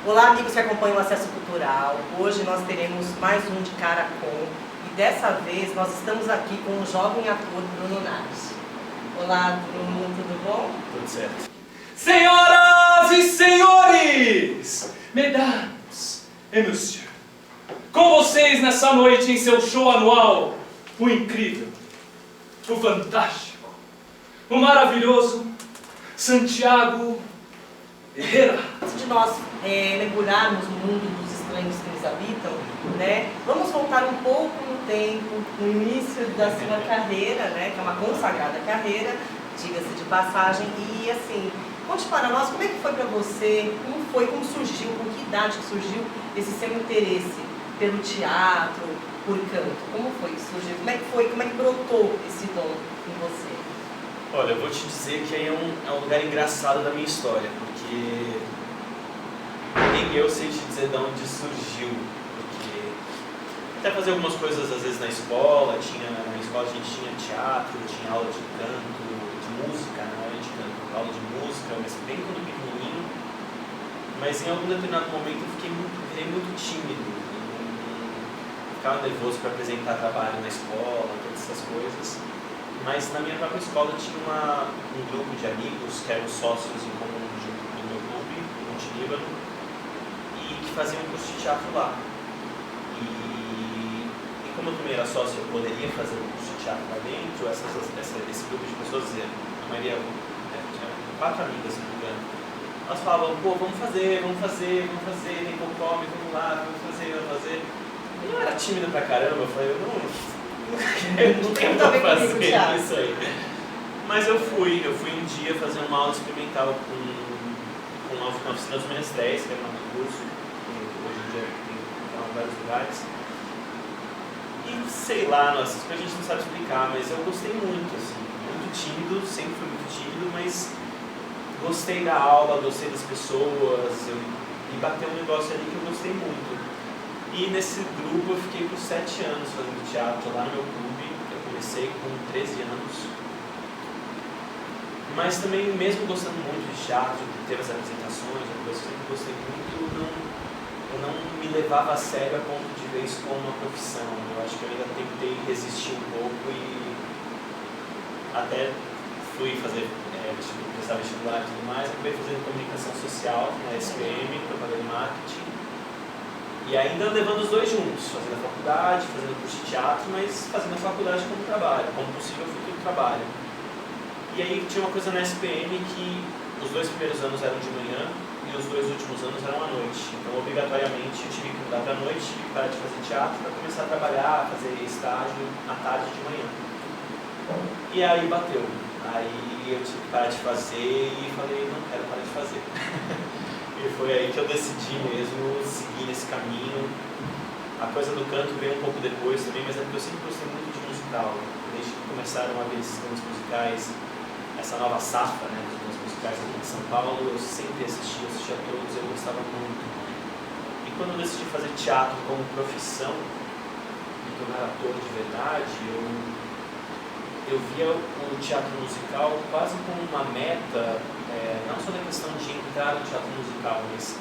Olá, amigos que acompanham o Acesso Cultural. Hoje nós teremos mais um de Cara Com e dessa vez nós estamos aqui com o jovem ator Bruno Naves. Olá, Bruno, tudo bom? Tudo certo. Senhoras e senhores, mesdames et messieurs, com vocês nessa noite em seu show anual, o incrível, o fantástico, o maravilhoso Santiago Herrera. Antes de nós mergulharmos no mundo dos estranhos que nos habitam, né, vamos voltar um pouco no tempo, no início da sua carreira, né, que é uma consagrada carreira, diga-se de passagem, e assim, conte para nós como é que foi para você, como surgiu, com que idade que surgiu esse seu interesse pelo teatro, por canto, como foi que surgiu, como é que brotou esse dom em você? Olha, eu vou te dizer que aí é um lugar engraçado da minha história, porque nem eu sei te dizer de onde surgiu, porque até fazer algumas coisas às vezes na escola, na escola a gente tinha teatro, tinha aula de canto, de música, né, de canto, aula de música, mas bem quando pequenininho, mas em algum determinado momento eu virei muito tímido, ficava nervoso para apresentar trabalho na escola, todas essas coisas. Mas na minha própria escola tinha um grupo de amigos que eram sócios em comum do meu clube, em Monte-Líbano, e que faziam um curso de teatro lá. E como eu também era sócio, eu poderia fazer um curso de teatro lá dentro, esse grupo de pessoas, a maioria, tinha 4 amigas, se não me engano, elas falavam, pô, vamos fazer, tem come, vamos lá, vamos fazer. E eu era tímido pra caramba, eu falei, não tem pra fazer isso aí. Mas eu fui um dia fazer uma aula experimental com uma oficina dos menestréis, que era um curso, que hoje em dia tem em vários lugares. E sei lá, essas coisas a gente não sabe explicar, mas eu gostei muito, assim, muito tímido, sempre fui muito tímido, mas gostei da aula, gostei das pessoas, e bateu um negócio ali que eu gostei muito. E nesse grupo eu fiquei por 7 anos fazendo teatro lá no meu clube. Eu comecei com 13 anos. Mas também, mesmo gostando muito de teatro, de ter as apresentações, eu sempre gostei muito, eu não me levava a sério a ponto de ver isso como uma profissão. Eu acho que eu ainda tentei resistir um pouco e até fui prestar vestibular e tudo mais. Acabei fazendo comunicação social na SPM, propaganda e marketing. E ainda levando os dois juntos, fazendo a faculdade, fazendo curso de teatro, mas fazendo a faculdade como trabalho, como possível futuro trabalho. E aí tinha uma coisa na SPM que os 2 primeiros anos eram de manhã e os 2 últimos anos eram à noite. Então, obrigatoriamente, eu tive que mudar para a noite, tive que parar de fazer teatro para começar a trabalhar, fazer estágio à tarde de manhã. E aí bateu. Aí eu tive que parar de fazer e falei, não quero parar de fazer. E foi aí que eu decidi mesmo seguir nesse caminho. A coisa do canto veio um pouco depois também, mas é porque eu sempre gostei muito de musical. Desde que começaram a ver esses grandes musicais, essa nova safra, né, dos grandes musicais aqui em São Paulo, eu sempre assistia a todos, eu gostava muito. E quando eu decidi fazer teatro como profissão, me tornar ator de verdade, eu via o teatro musical quase como uma meta, não só da questão de entrar no teatro musical, mas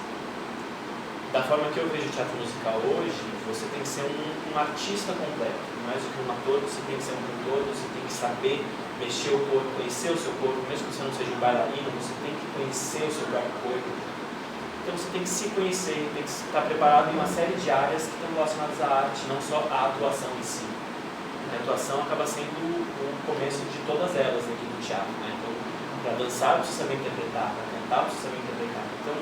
da forma que eu vejo o teatro musical hoje, você tem que ser um artista completo, mais do que um ator, você tem que ser um cantor, você tem que saber mexer o corpo, conhecer o seu corpo, mesmo que você não seja um bailarino, você tem que conhecer o seu próprio corpo. Então você tem que se conhecer, tem que estar preparado em uma série de áreas que estão relacionadas à arte, não só à atuação em si. A atuação acaba sendo o começo de todas elas aqui do teatro, né? Então, para dançar eu preciso saber interpretar, para cantar eu preciso saber interpretar. Então,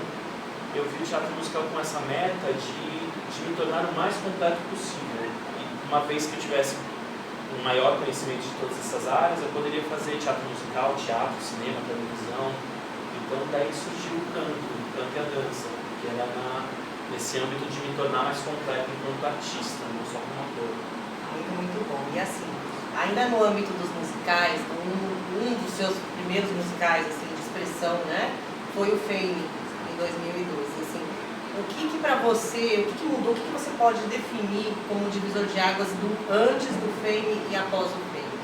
eu vi o teatro musical com essa meta de me tornar o mais completo possível. E uma vez que eu tivesse um maior conhecimento de todas essas áreas, eu poderia fazer teatro musical, teatro, cinema, televisão. Então, daí surgiu o canto e a dança, que era nesse âmbito de me tornar mais completo enquanto artista, não só como ator. Muito bom. E assim, ainda no âmbito dos musicais, um dos seus primeiros musicais assim, de expressão, né, foi o Fame, em 2012. Assim, o que para você, o que mudou, o que você pode definir como divisor de águas antes do Fame e após o Fame?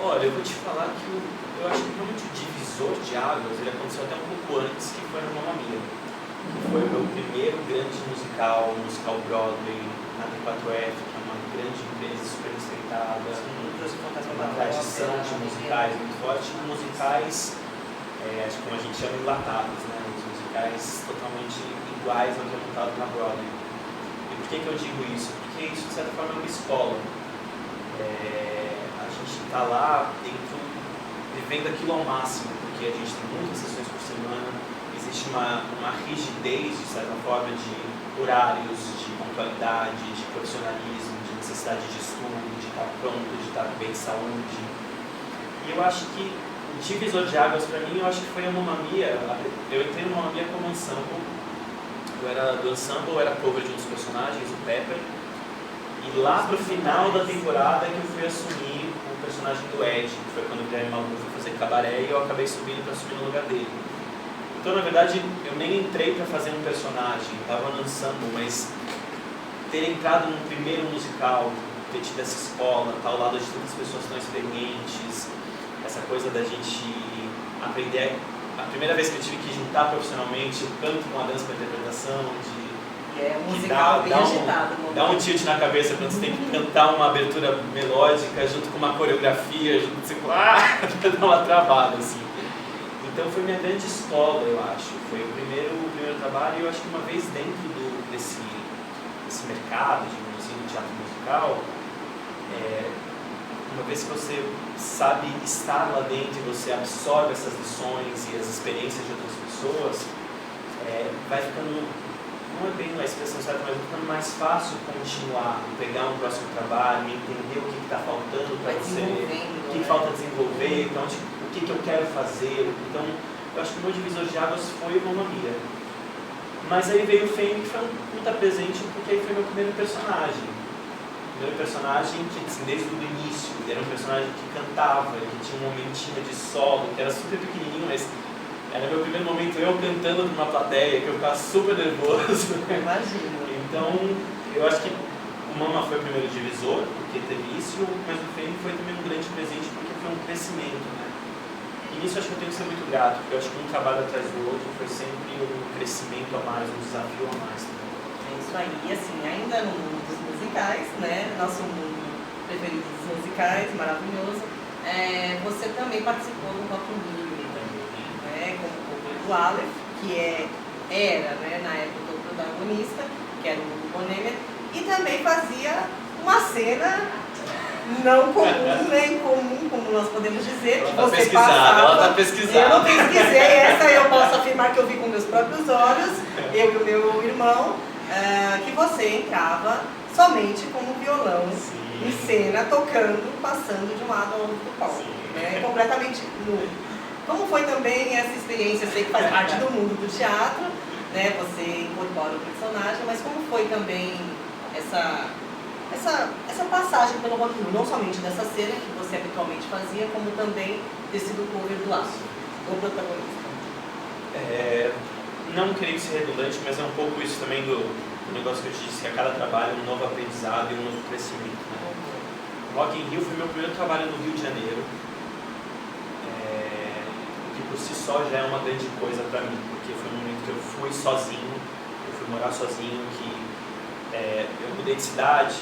Olha, eu vou te falar que eu acho que realmente o divisor de águas ele aconteceu até um pouco antes, que foi no Mamma Mia. foi o meu primeiro grande musical Broadway, na T4F, que é uma grande empresa super respeitada, uma tradição de musicais muito forte, e musicais, acho que como a gente chama, enlatados, né? Os musicais totalmente iguais ao que é montado na Broadway. E por que eu digo isso? Porque isso, de certa forma, é uma escola. A gente está lá dentro, vivendo aquilo ao máximo, porque a gente tem muitas sessões por semana, existe uma rigidez, de certa forma, de horários, de pontualidade, de profissionalismo, de necessidade de estudo, de estar pronto, de estar bem de saúde. E eu acho que o divisor de águas para mim, eu acho que foi a Mamma Mia. Eu entrei no Mamma Mia como ensemble. Eu era do ensemble, eu era cover de um dos personagens, o Pepper. E lá pro final da temporada é que eu fui assumir o personagem do Ed, que foi quando o Guilherme Maluco foi fazer cabaré e eu acabei subindo para assumir no lugar dele. Então, na verdade, eu nem entrei para fazer um personagem, estava no ensemble, mas ter entrado num primeiro musical, ter tido essa escola, estar ao lado de tantas pessoas tão experientes, essa coisa da gente aprender. A primeira vez que eu tive que juntar profissionalmente o canto com a dança com a interpretação, um musical bem agitado. Dá um tilt na cabeça quando você tem que cantar uma abertura melódica junto com uma coreografia, junto com dá uma travada, assim. Então foi minha grande escola, eu acho. Foi o primeiro trabalho, e eu acho que uma vez dentro desse mercado, digamos assim, do teatro musical, uma vez que você sabe estar lá dentro e você absorve essas lições e as experiências de outras pessoas, vai ficando, não é bem uma expressão certa, mas vai ficando mais fácil continuar, pegar um próximo trabalho, entender o que está faltando para você, o que falta desenvolver, então, o que eu quero fazer. Então, eu acho que o meu divisor de águas foi o Mamma Mia. Mas aí veio o Fame, que foi um puta presente, porque aí foi meu primeiro personagem. Meu personagem que, assim, desde o início, ele era um personagem que cantava, que tinha um momentinho de solo, que era super pequenininho, mas era meu primeiro momento eu cantando numa plateia, que eu ficava super nervoso. Imagino. Então, eu acho que o Mama foi o primeiro divisor, porque teve isso, mas o Fame foi também um grande presente, porque foi um crescimento, né? E nisso eu acho que eu tenho que ser muito grato, porque eu acho que um trabalho atrás do outro foi sempre um crescimento a mais, um desafio a mais. É isso aí. E assim, ainda no mundo dos musicais, né? Nosso mundo preferido dos musicais, maravilhoso, você também participou do Rock in Rio, né? Como o Aleph, que era, né, na época, o protagonista, que era o Hugo Bonemer, e também fazia uma cena não comum, nem comum, como nós podemos dizer, que você passava. Ela tá pesquisando. Eu não pesquisei, essa eu posso afirmar que eu vi com meus próprios olhos, eu e o meu irmão, que você entrava somente com um violão em cena, tocando, passando de um lado ao outro do palco, né, completamente nu. Como foi também essa experiência? Eu sei que faz parte do mundo do teatro, né? Você incorpora o personagem, mas como foi também essa passagem pelo Rock in Rio? Não somente dessa cena que você habitualmente fazia, como também ter sido o cover do Aço, o protagonista. Não queria ser redundante, mas é um pouco isso também do negócio que eu te disse, que a cada trabalho é um novo aprendizado e um novo crescimento, né? O Rock in Rio foi meu primeiro trabalho no Rio de Janeiro, que por si só já é uma grande coisa para mim, porque foi um momento que eu fui sozinho, eu fui morar sozinho, que eu mudei de cidade,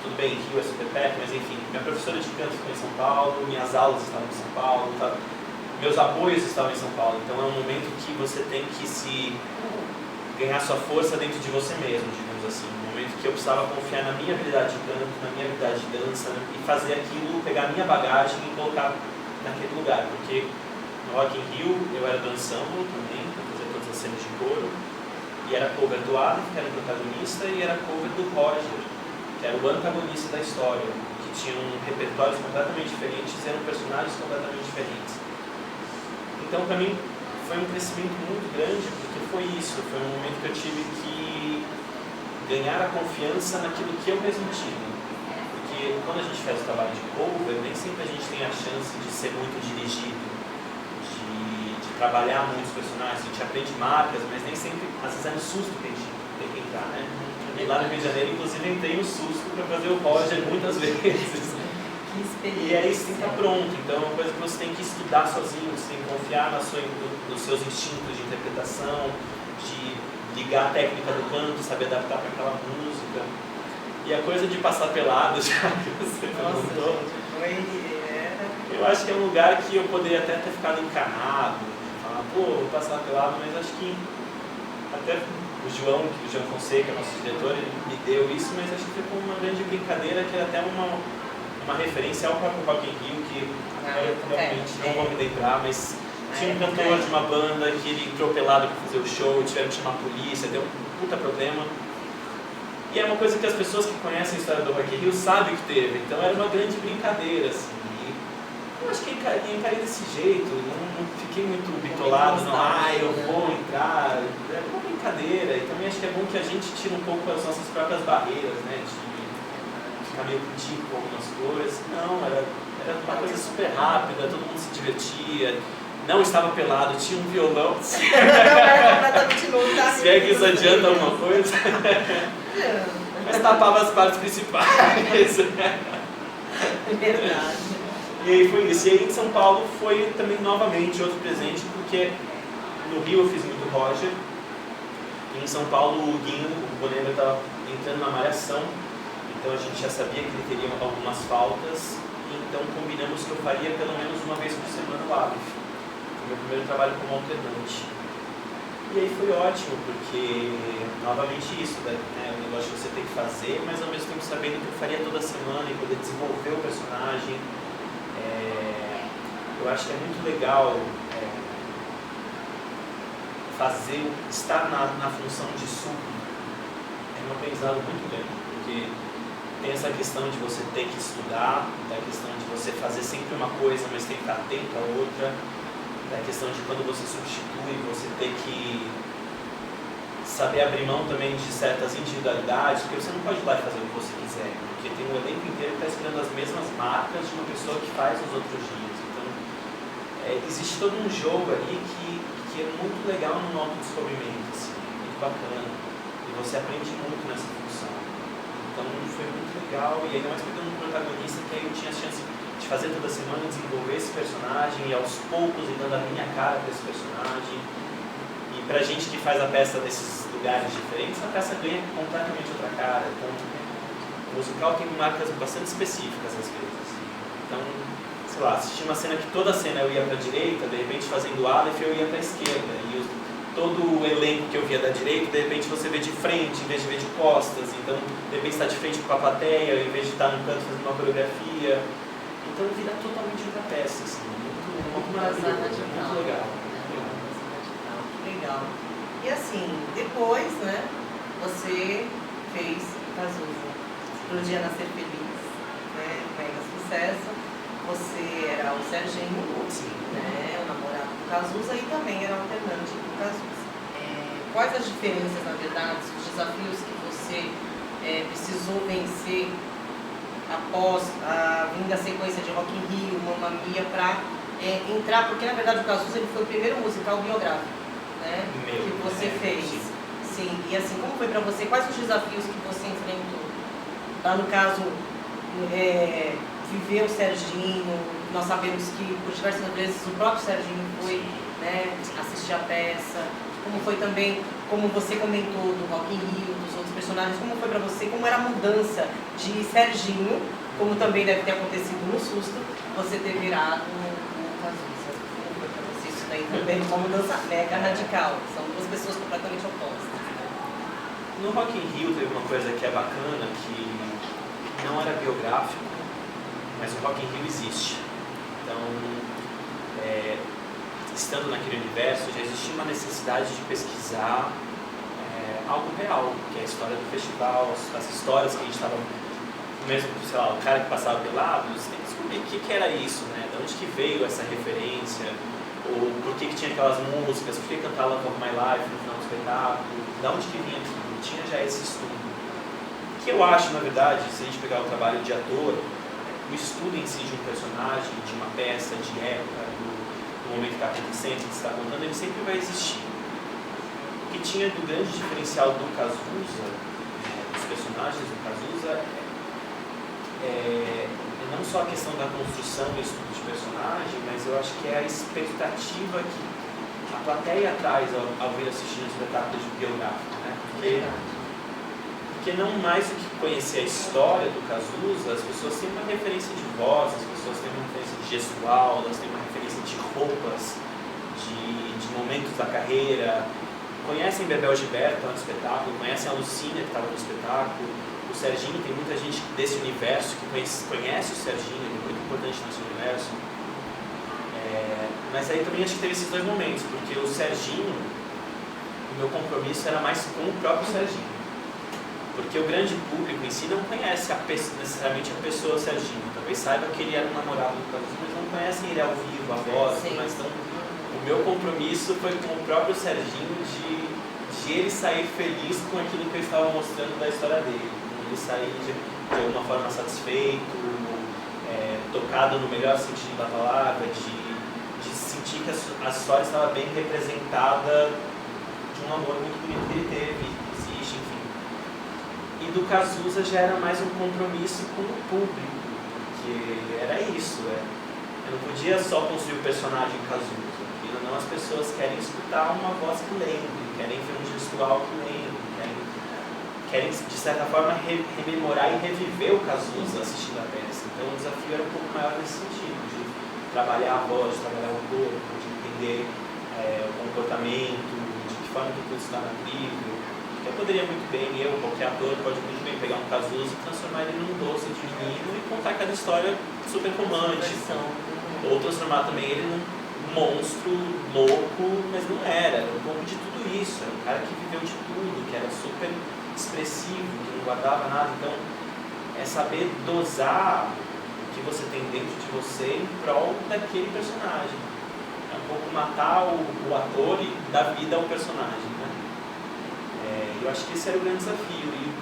tudo bem, Rio é super perto, mas enfim, minha professora de canto ficou em São Paulo, minhas aulas estavam em São Paulo, meus apoios estavam em São Paulo, então é um momento que você tem que ganhar sua força dentro de você mesmo, digamos assim, um momento que eu precisava confiar na minha habilidade de canto, na minha habilidade de dança, né, e fazer aquilo, pegar a minha bagagem e colocar naquele lugar, porque no Rock in Rio eu era do ensemble também, para fazer todas as cenas de coro, e era cover do Adam, que era o protagonista, e era cover do Roger, que era o antagonista da história, que tinham repertórios completamente diferentes e eram personagens completamente diferentes. Então, para mim, foi um crescimento muito grande, porque foi isso, foi um momento que eu tive que ganhar a confiança naquilo que eu mesmo tive. Porque quando a gente faz o trabalho de cover, nem sempre a gente tem a chance de ser muito dirigido, de trabalhar muitos personagens, a gente aprende marcas, mas nem sempre, às vezes é no susto que a gente tem que entrar, né? E lá no Rio de Janeiro, inclusive, entrei no susto para fazer o Roger muitas vezes. Que experiência. E aí você tem que estar pronto, então é uma coisa que você tem que estudar sozinho, você tem que confiar nos seus instintos de interpretação, de ligar a técnica do canto, saber adaptar para aquela música. E a coisa de passar pelado, já que você perguntou, eu acho que é um lugar que eu poderia até ter ficado encanado, falar, pô, vou passar pelado, mas acho que até o João Fonseca, nosso diretor, ele me deu isso, mas acho que foi como uma grande brincadeira, que era até uma referência ao próprio Rock in Rio, que eu realmente não vou me lembrar, mas tinha um cantor de uma banda que ele entrou pelado para fazer o show, tiveram que chamar a polícia, deu um puta problema. E é uma coisa que as pessoas que conhecem a história do Rock in Rio sabem que teve, então era uma grande brincadeira, assim. E eu acho que encarei desse jeito, não fiquei muito bitolado, não, eu vou entrar, era uma brincadeira. E também acho que é bom que a gente tire um pouco as nossas próprias barreiras, né, de ficar meio putinho com algumas coisas. Não, era uma coisa super rápida, todo mundo se divertia. Não estava pelado, tinha um violão. Não era completamente novo, tá? Se é que isso adianta alguma coisa. Mas tapava as partes principais. Verdade. E aí foi isso. E aí em São Paulo foi também novamente outro presente, porque no Rio eu fiz muito Roger. E em São Paulo o Guinho, o Bonema, estava entrando na malhação. Então a gente já sabia que ele teria algumas faltas. Então combinamos que eu faria pelo menos uma vez por semana o Aleph. Meu primeiro trabalho como alternante. E aí foi ótimo, porque novamente isso, né? O negócio que você tem que fazer, mas ao mesmo tempo sabendo que eu faria toda semana e poder desenvolver o personagem. Eu acho que é muito legal estar na função de súbdito. É um aprendizado muito grande, porque tem essa questão de você ter que estudar, da questão de você fazer sempre uma coisa, mas tem que estar atento a outra. Da questão de quando você substitui, você ter que saber abrir mão também de certas individualidades, porque você não pode ir lá e fazer o que você quiser, porque tem um elenco inteiro que está esperando as mesmas marcas de uma pessoa que faz os outros dias. Então, existe todo um jogo ali que é muito legal no autodescobrimento, assim, muito bacana, e você aprende muito nessa função. Então, foi muito legal, e ainda mais pegando um protagonista que aí eu tinha a chance de fazer toda semana, desenvolver esse personagem e aos poucos ir dando a minha cara para esse personagem. E pra gente que faz a peça desses lugares diferentes, a peça ganha completamente outra cara. Então, o musical tem marcas bastante específicas às vezes. Então, sei lá, assisti uma cena que toda cena eu ia para a direita, de repente fazendo o Aleph eu ia para a esquerda. E todo o elenco que eu via da direita, de repente você vê de frente em vez de ver de costas. Então, de repente está de frente com a plateia, em vez de estar no canto fazendo uma coreografia. Então vira totalmente outra peça, assim, muito maravilhoso, muito legal. Que legal. E assim, depois, né, você fez Cazuza, Explodia Nascer Feliz, né, mega sucesso. Você era o Serginho, né, o namorado do Cazuza e também era alternante do Cazuza. Quais as diferenças, na verdade, os desafios que você precisou vencer após a vinda sequência de Rock in Rio, Mamma Mia, para entrar, porque na verdade o Cazuza ele foi o primeiro musical biográfico, né, que você fez. Sim, e assim, como foi para você? Quais os desafios que você enfrentou? Lá no caso, viver o Serginho, nós sabemos que por diversas vezes o próprio Serginho foi, né, assistir a peça. Como foi também, como você comentou do Rock in Rio, dos outros personagens, como foi pra você, como era a mudança de Serginho, como também deve ter acontecido no Susto, você ter virado o Cazuza. Como foi pra você isso daí também? Uma mudança mega radical, são duas pessoas completamente opostas. No Rock in Rio teve uma coisa que é bacana, que não era biográfico, mas o Rock in Rio existe. Então, estando naquele universo, já existia uma necessidade de pesquisar algo real, que é a história do festival, as histórias que a gente estava, mesmo, sei lá, o cara que passava pelado, você tem que descobrir o que era isso, né? De onde que veio essa referência, ou por que tinha aquelas músicas, por que cantava Love of My Life no final do espetáculo, de onde que vinha aquilo, tinha já esse estudo. O que eu acho, na verdade, se a gente pegar o trabalho de ator, o estudo em si de um personagem, de uma peça, de época, do momento que está acontecendo, que está contando, ele sempre vai existir. O que tinha do grande diferencial do Cazuza, dos personagens do Cazuza, é não só a questão da construção do estudo de personagem, mas eu acho que é a expectativa que a plateia atrás ao vir assistindo um espetáculo biográfico, né? Porque não mais do que conhecer a história do Cazuza, as pessoas têm uma referência de voz, as pessoas têm uma referência de gestual, elas têm uma referência de roupas, de momentos da carreira, conhecem Bebel Gilberto no espetáculo, conhecem a Lucínia que estava no espetáculo, o Serginho, tem muita gente desse universo que conhece o Serginho, ele é muito importante nesse universo. Mas aí também acho que teve esses dois momentos, porque o Serginho, o meu compromisso era mais com o próprio Serginho. Porque o grande público em si não conhece necessariamente a pessoa Serginho. Talvez saiba que ele era um namorado do Cazuza, mas não conhecem ele ao vivo, a voz. Mas então, o meu compromisso foi com o próprio Serginho de ele sair feliz com aquilo que eu estava mostrando da história dele. Ele sair de alguma forma satisfeito, tocado no melhor sentido da palavra, de sentir que a história estava bem representada de um amor muito bonito que ele teve, existe, enfim. E do Cazuza já era mais um compromisso com o público, porque era isso, eu não podia só construir o personagem Cazuza, porque não as pessoas querem escutar uma voz que lembre, querem ver um gestual que lembre, querem de certa forma rememorar e reviver o Cazuza assistindo a peça. Então o desafio era um pouco maior nesse sentido, de trabalhar a voz, de trabalhar o corpo, de entender o comportamento, de que forma que tudo está na trilha. Eu poderia muito bem, qualquer ator, pode muito bem pegar um Cazuza e transformar ele num doce de menino e contar cada história super romântica. Ou transformar também ele num monstro louco, mas não era um pouco de tudo isso. Era um cara que viveu de tudo, que era super expressivo, que não guardava nada. Então, é saber dosar o que você tem dentro de você em prol daquele personagem. É um pouco matar o ator e dar vida ao personagem, né? Eu acho que esse era o grande desafio. E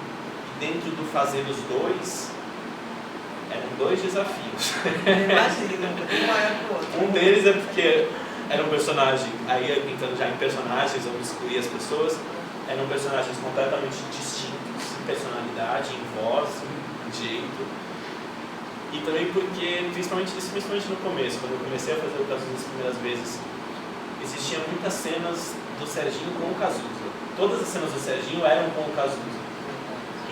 dentro do fazer os dois, eram dois desafios. Imagina, um maior que o outro. Um deles é porque era um personagem, aí entrando já em personagens, vamos excluir as pessoas, eram personagens completamente distintos em personalidade, em voz, em jeito. E também porque, principalmente no começo, quando eu comecei a fazer o Cazuza as primeiras vezes, existiam muitas cenas do Serginho com o Cazuza. Todas as cenas do Serginho eram com o Cazuza.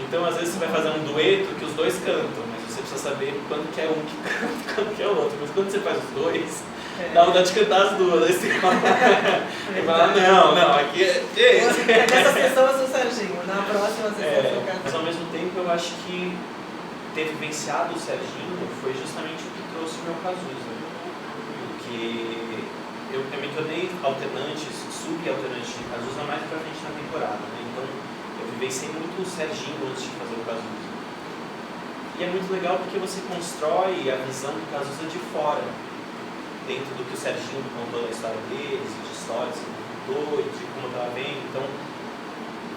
Então, às vezes, você vai fazer um dueto que os dois cantam, mas você precisa saber quando que é um que canta e quando que é o outro. Mas quando você faz os dois, dá vontade de cantar as duas. Aí você fala, não, aqui é esse. Nessa sessão eu sou o Serginho, na próxima sessão eu sou o Cazuza. Mas, ao mesmo tempo, eu acho que ter vivenciado o Serginho foi justamente o que trouxe o meu Cazuza. Porque eu me tornei alternante, subalternante de Cazuza mais pra frente na temporada, né? Então, eu vivenciei muito o Serginho antes de fazer o Cazuza. E é muito legal porque você constrói a visão do Cazuza de fora, dentro do que o Serginho contou da história deles, de histórias que ele contou, de como eu estava vendo. Então,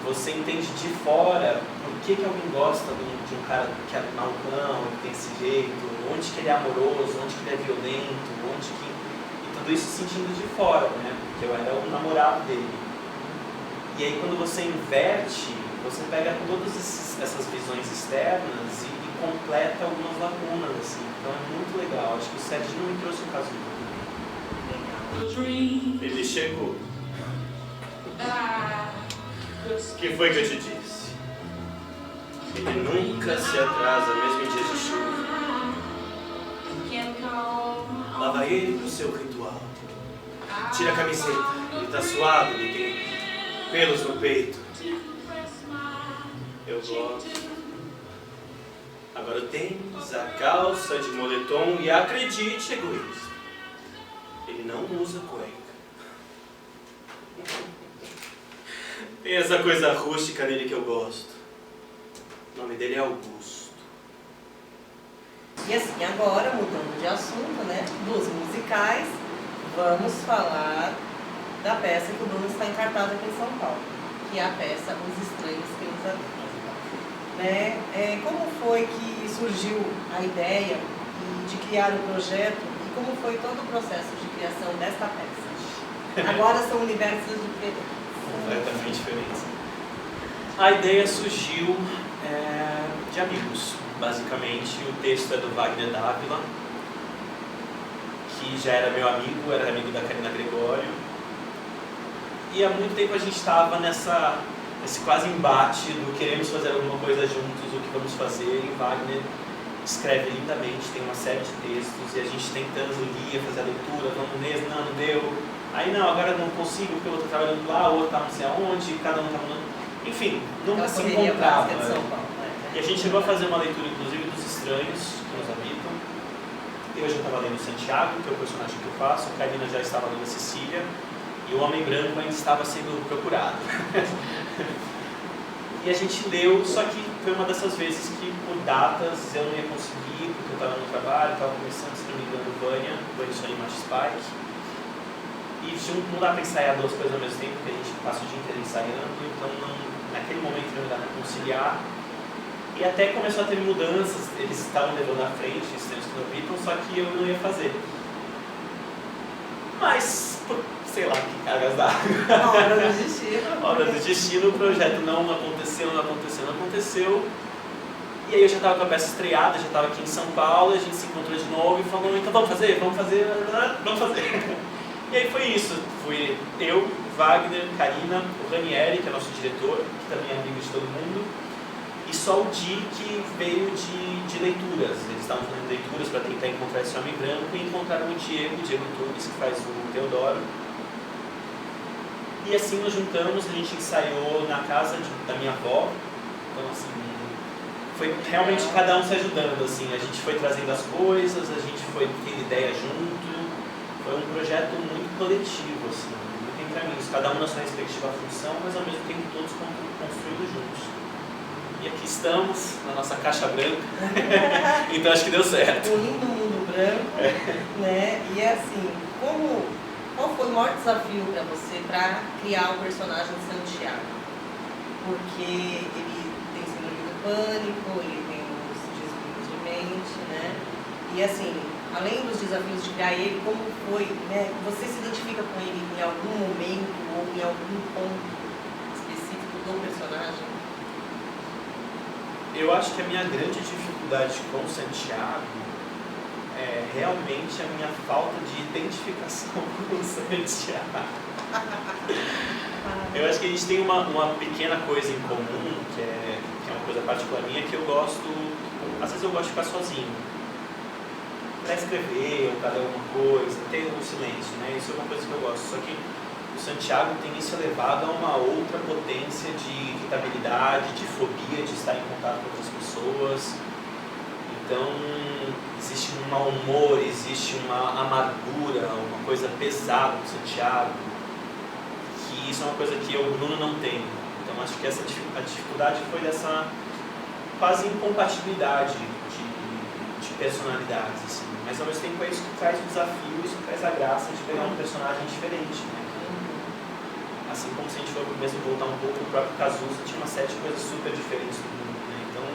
você entende de fora por que alguém gosta de um cara que é malucão, que tem esse jeito, onde que ele é amoroso, onde que ele é violento, e tudo isso sentindo de fora, né? Porque eu era o namorado dele. E aí quando você inverte, você pega todas essas visões externas e completa algumas lacunas, assim. Então é muito legal. Acho que o Serginho me trouxe um caso muito legal. Ele chegou. O que foi que eu te disse? Ele nunca se atrasa, mesmo em dias de chuva. Lá vai ele pro seu ritual. Tira a camiseta, ele tá suado, ele tem pelos no peito. Eu gosto. Agora tens a calça de moletom e acredite, egoísta, ele não usa cueca. Tem essa coisa rústica nele que eu gosto. O nome dele é Augusto. E assim, agora, mudando de assunto, né, dos musicais, vamos falar da peça que o Bruno está em cartaz aqui em São Paulo, que é a peça Os Estranhos que Nos Habitam. Né? Como foi que surgiu a ideia de criar o projeto e como foi todo o processo de criação desta peça? Agora são universos diferentes. Completamente diferentes. A ideia surgiu de amigos. Basicamente, o texto é do Wagner Dávila, que já era meu amigo, era amigo da Karina Gregório. E há muito tempo a gente estava nesse quase embate do queremos fazer alguma coisa juntos, o que vamos fazer, e Wagner escreve lindamente, tem uma série de textos, e a gente tentando ler, fazer a leitura, vamos ler, não deu. Aí não, agora não consigo, porque o outro está trabalhando lá, o outro está não sei aonde, cada um está mandando. Enfim, nunca se encontrava. E a gente chegou a fazer uma leitura, inclusive, dos Estranhos que nos habitam. Eu já estava lendo Santiago, que é o personagem que eu faço, a Karina já estava lendo a Cecília, e o Homem Branco ainda estava sendo procurado. E a gente leu, só que foi uma dessas vezes que, por datas, eu não ia conseguir, porque eu estava no trabalho, estava começando, se não me engano, Vânia só em Macho Spike. E não dá para ensaiar duas coisas ao mesmo tempo, porque a gente passa o dia inteiro ensaiando, então naquele momento não dá para conciliar. E até começou a ter mudanças, eles estavam levando à frente, os textos que não habitam, só que eu não ia fazer. Mas, por sei lá que cargas d'água. Obra do destino. Obra do destino, o projeto não aconteceu. E aí eu já estava com a peça estreada, já estava aqui em São Paulo, a gente se encontrou de novo e falou, então vamos fazer. E aí foi isso, fui eu, Wagner, Karina, o Ranieri, que é nosso diretor, que também é amigo de todo mundo, e só o Di que veio de leituras. Eles estavam fazendo leituras para tentar encontrar esse Homem Branco e encontraram o Diego Tunes, que faz o Teodoro. E assim nos juntamos, a gente ensaiou na casa da minha avó, então assim, foi realmente cada um se ajudando, assim, a gente foi trazendo as coisas, a gente foi tendo ideia junto, foi um projeto muito coletivo, assim, muito entre amigos, cada um na sua respectiva função, mas ao mesmo tempo todos construindo juntos. E aqui estamos, na nossa caixa branca, então acho que deu certo. O lindo mundo branco, né? E é assim, qual foi o maior desafio para você para criar o personagem de Santiago? Porque ele tem síndrome do pânico, ele tem os desvios de mente, né? E assim, além dos desafios de criar ele, como foi, né? Você se identifica com ele em algum momento ou em algum ponto específico do personagem? Eu acho que a minha grande dificuldade com o Santiago é realmente a minha falta de identificação com o Santiago. Eu acho que a gente tem uma pequena coisa em comum, que é uma coisa particular minha, que eu gosto, às vezes eu gosto de ficar sozinho. Para escrever ou para ler alguma coisa, ter um silêncio, né? Isso é uma coisa que eu gosto. Só que o Santiago tem isso elevado a uma outra potência de irritabilidade, de fobia, de estar em contato com outras pessoas. Então, existe um mau humor, existe uma amargura, uma coisa pesada no Santiago, que isso é uma coisa que eu, o Bruno, não tenho. Então, acho que a dificuldade foi dessa quase incompatibilidade de personalidades, assim. Mas, ao mesmo tempo, é isso que traz o desafio, isso que traz a graça de pegar um personagem diferente, né? Assim como se a gente for mesmo voltar um pouco, o próprio Cazuza tinha uma série de coisas super diferentes do mundo, né? Então,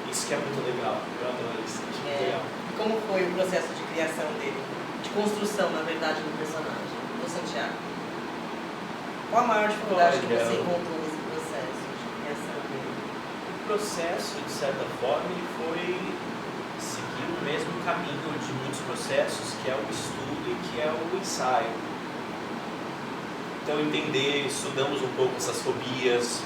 isso que é muito legal, eu adoro isso, acho muito legal. E como foi o processo de criação dele, de construção, na verdade, do personagem, do Santiago? Qual a maior dificuldade que você encontrou nesse processo de criação dele? O processo, de certa forma, ele foi seguir o mesmo caminho de muitos processos, que é o estudo e que é o ensaio. Então, estudamos um pouco essas fobias,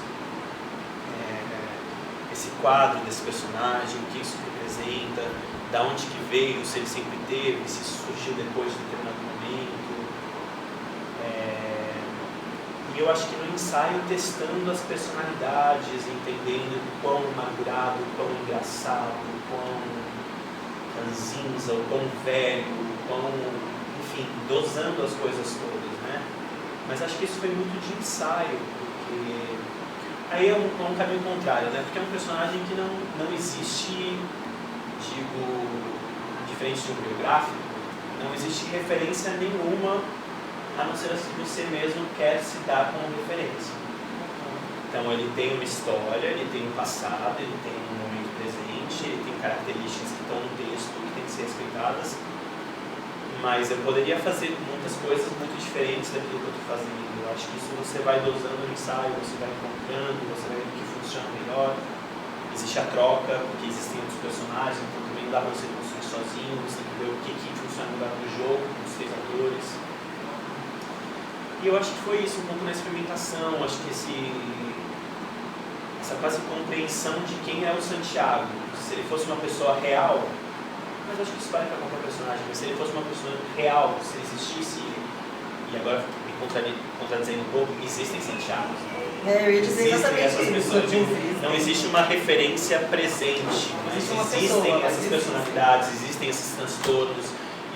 esse quadro desse personagem, o que isso representa, da onde que veio, se ele sempre teve, se surgiu depois de determinado momento. E eu acho que no ensaio, testando as personalidades, entendendo o quão amargurado, o quão engraçado, o quão ranzinza, o quão velho, o quão, enfim, dosando as coisas todas, né? Mas acho que isso foi muito de ensaio, porque aí é um caminho contrário, né? Porque é um personagem que não existe, digo, diferente de um biográfico, não existe referência nenhuma, a não ser se você mesmo quer se dar como referência. Então ele tem uma história, ele tem um passado, ele tem um momento presente, ele tem características que estão no texto, que têm que ser respeitadas. Mas eu poderia fazer muitas coisas muito diferentes daquilo que eu estou fazendo. Eu acho que isso você vai dosando no ensaio, você vai encontrando, você vai vendo o que funciona melhor. Existe a troca, porque existem outros personagens, então também não dá para você construir sozinho, você tem que ver o que funciona melhor no jogo, com os 3 atores. E eu acho que foi isso, um pouco na experimentação, acho que essa quase compreensão de quem é o Santiago. Se ele fosse uma pessoa real, mas acho que isso vale para qualquer personagem, mas se ele fosse uma pessoa real, se ele existisse, e agora me contradizendo um pouco, existem Santiagos. Eu ia dizer Existem essas exatamente pessoas, isso. não existe uma referência presente, mas existem essas personalidades, existem esses transtornos,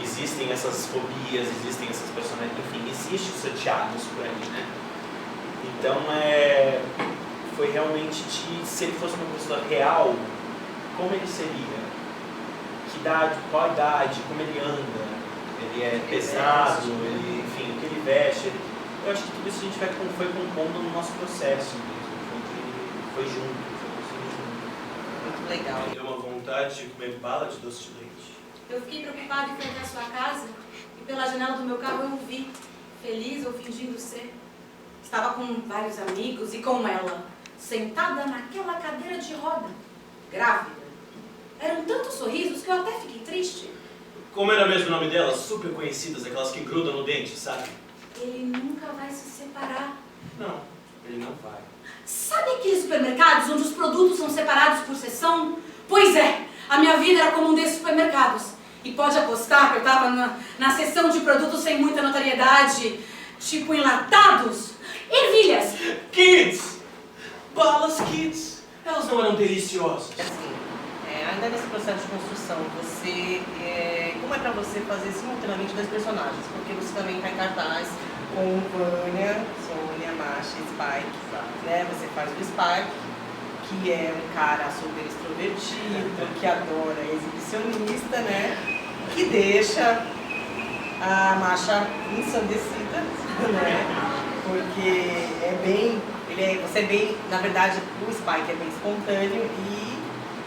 existem essas fobias, existem essas personalidades, enfim, existe o Santiago por aí, né? Então, foi realmente se ele fosse uma pessoa real, como ele seria? Que idade, qual a idade, como ele anda? Ele é pesado, ele, enfim, o que ele veste. Eu acho que tudo isso a gente foi compondo no nosso processo mesmo, foi junto, foi construindo junto. Muito legal. Me deu uma vontade de comer bala de doce de leite. Eu fiquei preocupada em frente à sua casa e pela janela do meu carro eu o vi, feliz ou fingindo ser. Estava com vários amigos e com ela, sentada naquela cadeira de roda, grávida. Eram tantos sorrisos que eu até fiquei triste. Como era mesmo o nome delas? Super conhecidas, aquelas que grudam no dente, sabe? Ele nunca vai se separar. Não, ele não vai. Sabe aqueles supermercados onde os produtos são separados por seção? Pois é, a minha vida era como um desses supermercados. E pode apostar que eu estava na seção de produtos sem muita notoriedade, tipo enlatados, ervilhas. Kids! Balas Kids! Elas não eram deliciosas. Assim, ainda nesse processo de construção, como é pra você fazer simultaneamente dois personagens? Porque você também está em cartaz com Vânia, Sônia, Masha e Spike, né? Você faz o Spike, que é um cara super extrovertido, que adora exibicionista, né? Que deixa a Masha ensandecida, né? Porque você é bem, na verdade, o Spike é bem espontâneo e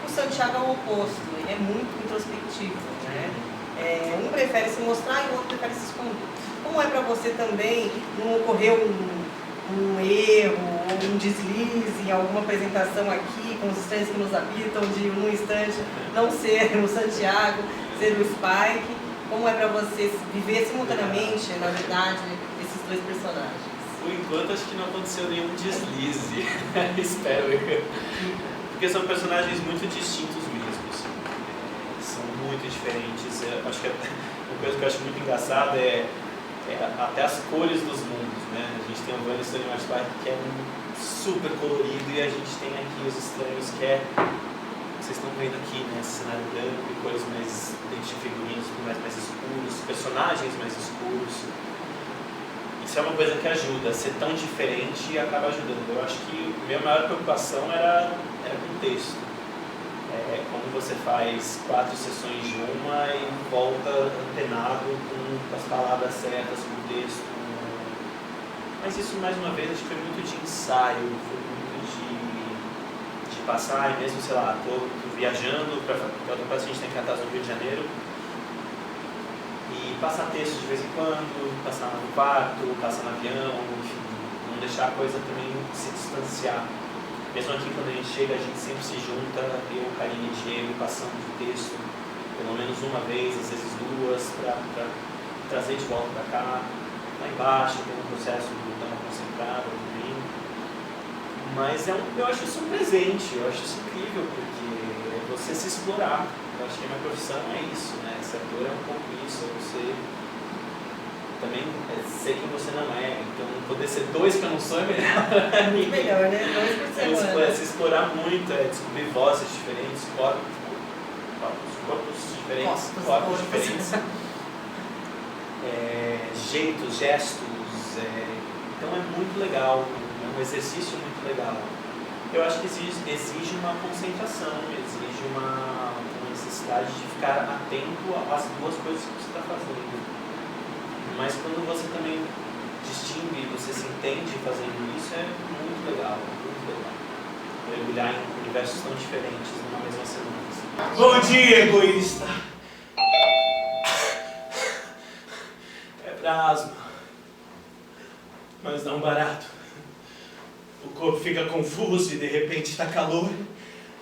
o Santiago é o oposto, ele é muito introspectivo, né? Um prefere se mostrar e o outro prefere se esconder. Como é para você também, não ocorreu um erro ou um deslize em alguma apresentação aqui com os estranhos que nos habitam, de num instante não ser o Santiago, ser o Spike? Como é para você viver simultaneamente, na verdade, esses dois personagens? Por enquanto, acho que não aconteceu nenhum deslize. Espero eu. Porque são personagens muito distintos mesmos. São muito diferentes. Eu acho que uma coisa que eu acho muito engraçada é até as cores dos mundos, né? A gente tem o Vânia e o Spike, que é super colorido, e a gente tem aqui os estranhos, que vocês estão vendo aqui, né? Esse cenário branco e cores mais de figurinos mais escuros, personagens mais escuros. Isso é uma coisa que ajuda, ser tão diferente acaba ajudando. Eu acho que a minha maior preocupação era com o texto. Como você faz 4 sessões de uma e volta antenado com as palavras certas, com o texto. Mas isso, mais uma vez, acho que foi muito de ensaio, foi muito de passar, e mesmo, sei lá, tô viajando para outra parte, a gente tem cartaz no Rio de Janeiro, e passar texto de vez em quando, passar no quarto, passar no avião, enfim, não deixar a coisa também se distanciar. Mesmo aqui, quando a gente chega, a gente sempre se junta, eu, Karine e Diego, passando de texto, pelo menos uma vez, às vezes 2, para trazer de volta para cá. Lá embaixo tem um processo de dar uma concentrada também. Mas eu acho isso um presente, eu acho isso incrível, porque é você se explorar. Eu acho que a minha profissão é isso, né? Ser ator é um pouco isso, é você também ser quem você não é. Então, poder ser 2 que eu não sou é melhor. Muito melhor, né? 2 por semana. Se explorar muito, descobrir vozes diferentes, corpos diferentes, corpos diferentes. Jeitos, gestos. Então é muito legal, é um exercício muito legal. Eu acho que exige uma concentração, exige uma necessidade de ficar atento às 2 coisas que você está fazendo. Mas quando você também distingue, você se entende fazendo isso, é muito legal, muito legal. Mergulhar em universos tão diferentes numa mesma semana. Bom dia, egoísta! É pra asma, mas não barato. O corpo fica confuso e de repente está calor,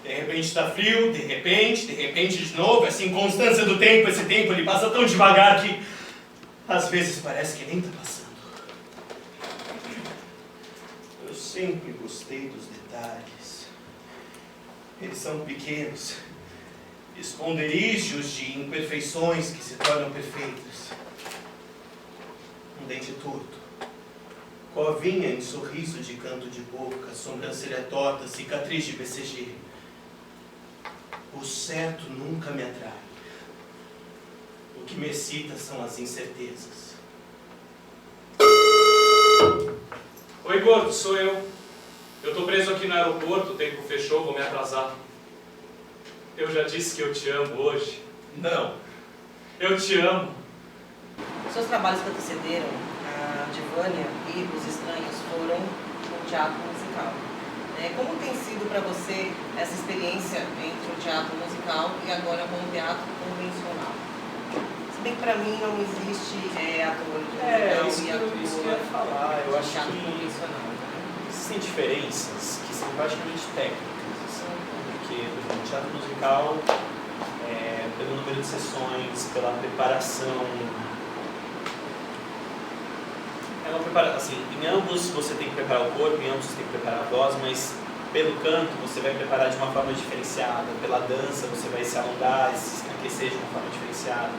de repente está frio, de repente de novo. Essa inconstância do tempo, esse tempo ele passa tão devagar que às vezes parece que nem está passando. sempre gostei dos detalhes. Eles são pequenos, esconderijos de imperfeições que se tornam perfeitas. Um dente torto, covinha em sorriso de canto de boca, sobrancelha torta, cicatriz de BCG. O certo nunca me atrai. O que me excita são as incertezas. Oi, gordo, sou eu. Eu tô preso aqui no aeroporto, o tempo fechou, vou me atrasar. Eu já disse que eu te amo hoje. Não. Eu te amo. Seus trabalhos que antecederam a Divânia e Os Estranhos foram no teatro musical. Como tem sido para você essa experiência entre o teatro musical e agora com o teatro convencional? Se bem que para mim não existe ator de musical e isso que eu ia falar. Eu de acho teatro que convencional. existem diferenças que são praticamente técnicas, assim, porque, por exemplo, o teatro musical, pelo número de sessões, pela preparação, assim, em ambos você tem que preparar o corpo, em ambos você tem que preparar a voz, mas pelo canto você vai preparar de uma forma diferenciada, pela dança você vai se alongar, se aquecer de uma forma diferenciada.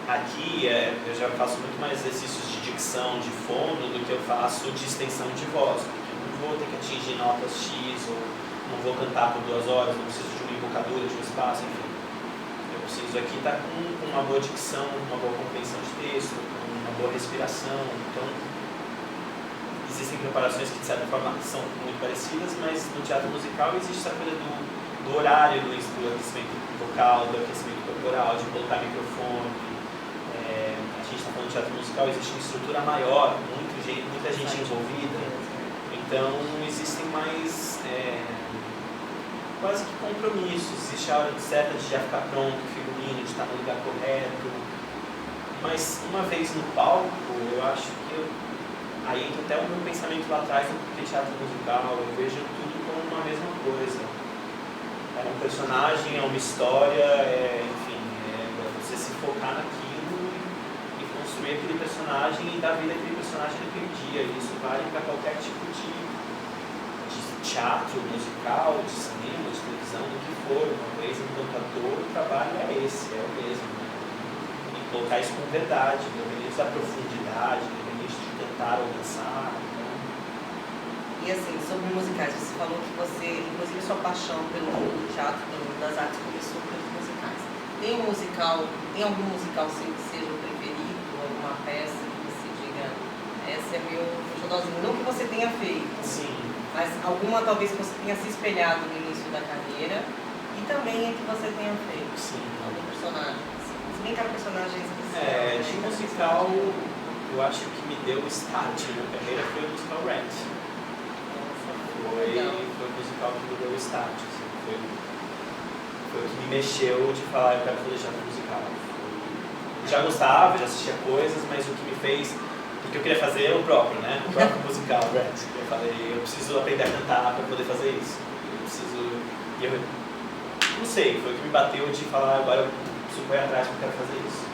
Aqui eu já faço muito mais exercícios de dicção, de fono, do que eu faço de extensão de voz, porque eu não vou ter que atingir notas X, ou não vou cantar por 2 horas, não preciso de uma embocadura, de um espaço, enfim. Eu preciso aqui estar com uma boa dicção, uma boa compreensão de texto, uma boa respiração. Então, existem preparações que de certa forma são muito parecidas, mas no teatro musical existe essa coisa do horário, do aquecimento vocal, do aquecimento corporal, de colocar microfone. A gente está falando de teatro musical, existe uma estrutura maior, muita gente envolvida, então existem mais quase que compromissos, existe a hora certa de já ficar pronto, figurino, de estar no lugar correto, mas uma vez no palco, eu acho que aí entra até o meu pensamento lá atrás, porque teatro musical, eu vejo tudo como uma mesma coisa. É um personagem, é uma história, enfim, você se focar naquilo e construir aquele personagem e dar vida àquele personagem naquele dia. E isso vale para qualquer tipo de teatro musical, de cinema, de televisão, do que for. Uma vez enquanto ator, o trabalho é esse, é o mesmo. Né? E colocar isso com verdade, independente da profundidade, independente de cantar ou dançar. E assim, sobre musicais, você falou que você, inclusive sua paixão pelo mundo do teatro, pelo mundo das artes, começou pelos musicais. Tem algum musical seu que seja o preferido, alguma peça que você diga, essa é meu xodózinho, não que você tenha feito, Sim. mas alguma talvez que você tenha se espelhado no início da carreira e também a que você tenha feito, Sim. algum personagem, assim. Se bem que era personagem especial. De musical, eu acho que me deu o start na minha carreira foi o musical Rent. Foi o musical que me deu o start, assim, foi o que me mexeu de falar, eu quero fazer teatro musical. Já gostava, já assistia coisas, mas o que me fez, porque eu queria fazer o próprio, né? O próprio musical, Rent. Eu falei, eu preciso aprender a cantar para poder fazer isso. Eu não sei, foi o que me bateu de falar, agora eu preciso correr atrás porque eu quero fazer isso,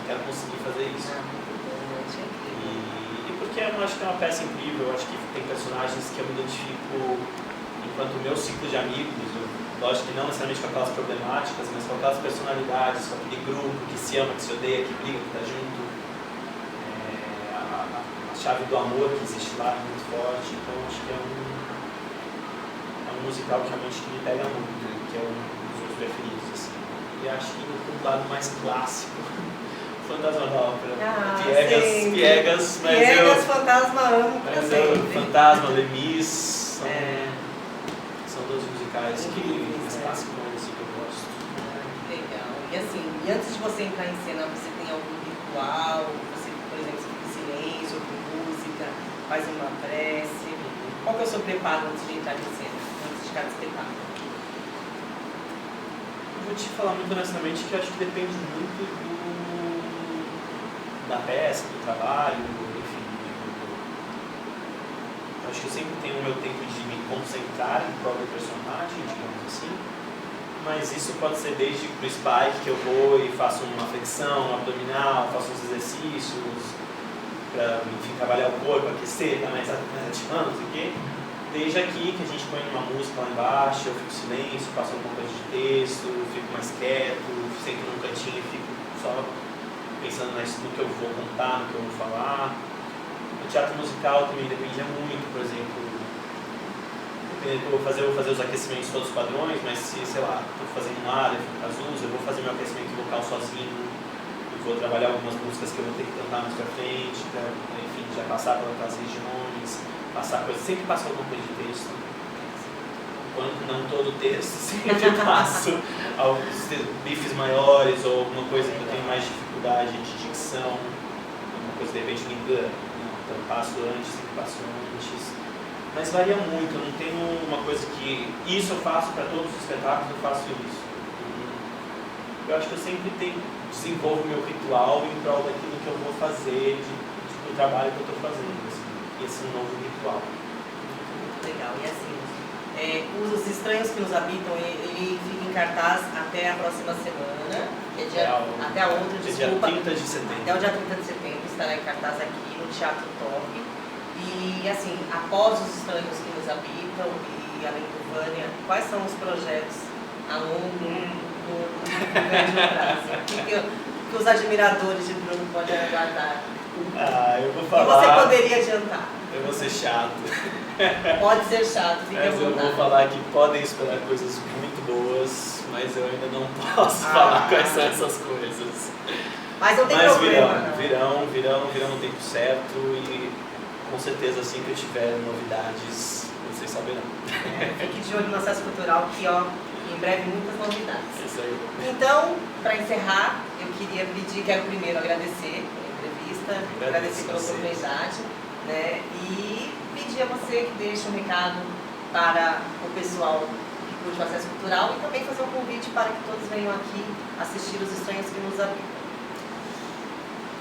quero conseguir fazer isso. Porque eu acho que é uma peça incrível, eu acho que tem personagens que eu me identifico enquanto o meu ciclo de amigos, lógico que não necessariamente com aquelas problemáticas, mas com aquelas personalidades, com aquele grupo que se ama, que se odeia, que briga, que está junto. A chave do amor que existe lá é muito forte, então acho que é um musical que realmente me pega muito, que é um dos meus preferidos. Assim. E acho que no lado mais clássico, Fantasma da Ópera, Piegas, mas Piegas, Fantasma, amo pra sempre. Fantasma, Lemis, são 2 musicais que mais clássicos assim, que eu gosto. Legal. E assim, e antes de você entrar em cena, você tem algum ritual? Você, por exemplo, você fica em silêncio, ouve música, faz uma prece? Qual que é o seu preparo antes de entrar em cena, antes de cada espetáculo? Eu vou te falar muito honestamente que eu acho que depende muito da peça, do trabalho, enfim. Eu acho que eu sempre tenho o meu tempo de me concentrar em próprio personagem, digamos assim, mas isso pode ser desde pro spike, que eu vou e faço uma flexão, um abdominal, faço uns exercícios, para enfim, trabalhar o corpo, aquecer, estar mais ativando, não sei o quê. Desde aqui, que a gente põe uma música lá embaixo, eu fico em silêncio, passo alguma coisa de texto, fico mais quieto, sento num cantinho e fico só pensando no que eu vou contar, no que eu vou falar. O teatro musical também dependia muito, por exemplo, eu vou fazer os aquecimentos todos padrões, mas se, sei lá, estou fazendo um área, Cazuza, eu vou fazer meu aquecimento vocal sozinho, eu vou trabalhar algumas músicas que eu vou ter que cantar mais pra frente, pra, enfim, já passar pelas regiões, passar coisas, sempre passo alguma coisa de texto, quando não todo o texto, sempre passo alguns bifes maiores ou alguma coisa que eu tenho mais dificuldade de dicção, alguma coisa de repente me engana, então passo antes, sempre passo antes. Mas varia muito, eu não tenho uma coisa que isso eu faço para todos os espetáculos, eu faço isso. Eu acho que eu sempre desenvolvo meu ritual em prol daquilo que eu vou fazer, do trabalho que eu estou fazendo, assim, esse novo ritual. Muito legal, e assim, Os Estranhos que Nos Habitam, ele fica em cartaz até a próxima semana, que é até a outra, desculpa. Dia 30 de setembro. Até o dia 30 de setembro estará em cartaz aqui no Teatro Top. E assim, após Os Estranhos que Nos Habitam e além do Vânia, quais são os projetos a longo e médio prazo? Que os admiradores de Bruno podem aguardar? Eu vou falar. E você poderia adiantar? Eu vou ser chato. Pode ser chato, fica à Mas eu vontade. vou falar que podem esperar coisas muito boas, mas eu ainda não posso falar quais são essas coisas. Mas não tem Mas problema, não. virão no tempo certo e com certeza assim que eu tiver novidades, vocês saberão. Fique de olho no acesso cultural que, ó, em breve muitas novidades. Isso aí. Então, para encerrar, eu quero primeiro agradecer pela entrevista, agradecer pela oportunidade, né? E pedir a você que deixe um recado para o pessoal que curte o acesso cultural e também fazer um convite para que todos venham aqui assistir Os Estranhos que Nos Habitam.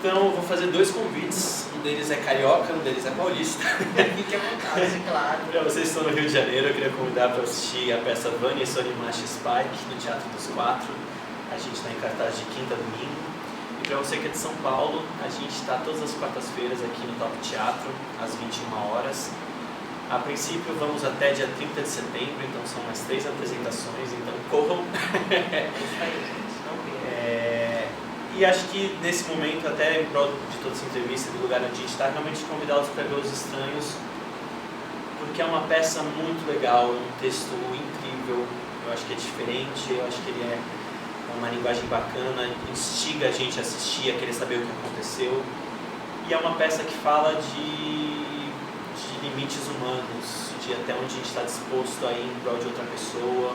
Então, eu vou fazer dois convites. Um deles é carioca, um deles é paulista. Fique à vontade, claro. Para vocês que estão no Rio de Janeiro, eu queria convidar para assistir a peça Vânia e Sony Machi Spike no Teatro dos Quatro. A gente está em cartaz de quinta a domingo. E para você que é de São Paulo, a gente está todas as quartas-feiras aqui no Top Teatro, às 21 horas. A princípio, vamos até dia 30 de setembro, então são mais 3 apresentações, então corram. É isso aí, gente. Não perca. E acho que nesse momento, até em prol de toda essa entrevista, do lugar onde a gente está, realmente convidá-los para ver Os Estranhos, porque é uma peça muito legal, é um texto incrível, eu acho que é diferente, eu acho que ele é uma linguagem bacana, instiga a gente a assistir, a querer saber o que aconteceu. E é uma peça que fala de limites humanos, de até onde a gente está disposto a ir em prol de outra pessoa,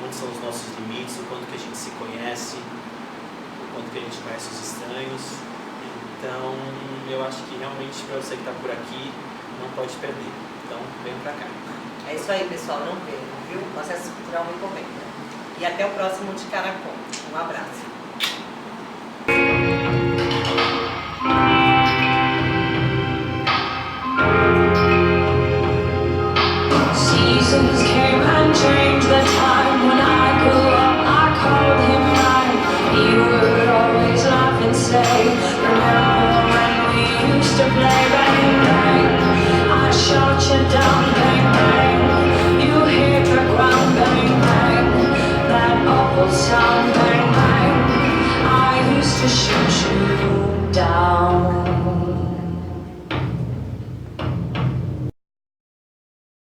onde são os nossos limites, o quanto que a gente se conhece, quanto que a gente conhece os estranhos. Então, eu acho que realmente para você que está por aqui, não pode perder. Então, vem para cá. É isso aí, pessoal. Não percam, viu? O acesso cultural recomenda. E até o próximo de Caracol. Um abraço. Seasons came and changed the